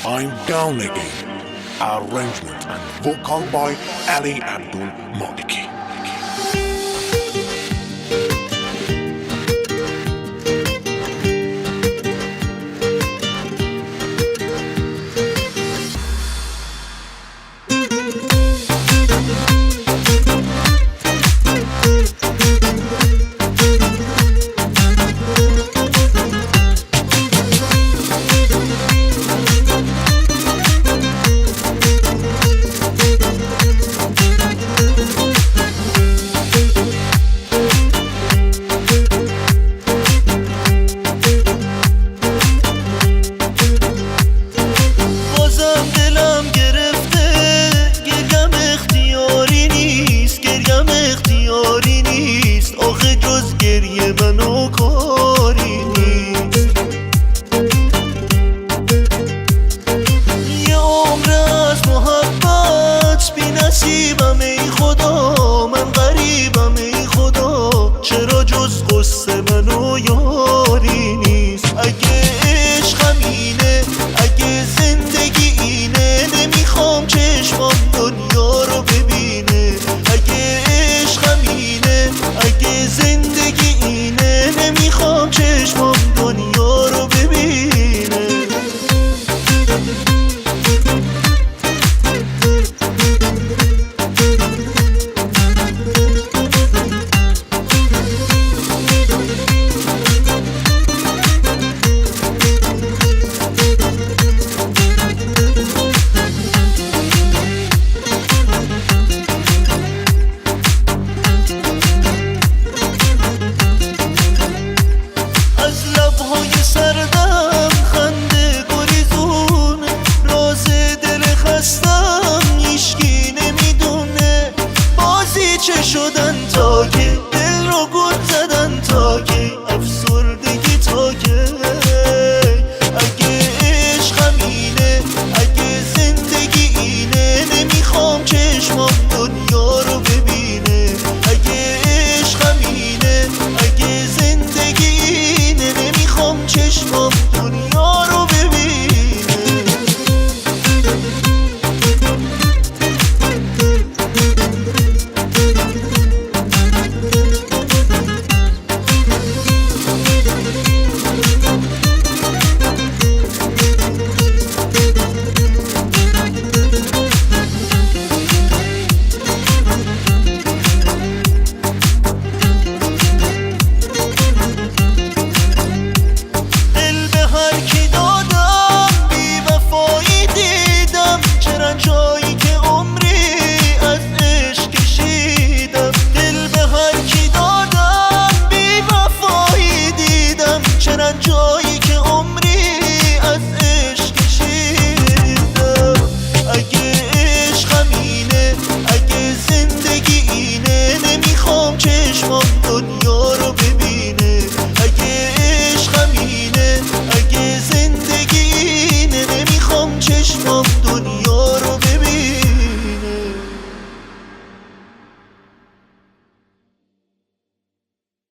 I'm Down Again. Arrangement and vocal by Ali Abdul Maliki. گریه منو کاری نیست. یه عمر از محبت بی نصیبم ای خدا، من غریبم ای خدا، چرا جز قصه منو یاری نیست. اگه عشقم اینه، اگه زندگی اینه، نمیخوام چشمام دنیا رو ببینه. اگه عشقم اینه، اگه زندگی اینه، نمیخوام چشمام دنیا رو ببینه. سردم خنده گریزونه، راز دل خستم هیچکی نمیدونه. بازی چه شدن تا که دل رو گل زدن، تا که افسردگی تا که. اگه عشقم اینه، اگه زندگی اینه، نمیخوام چشمام دنیا رو ببینه. اگه عشقم اینه، اگه زندگی اینه، نمیخوام چشمام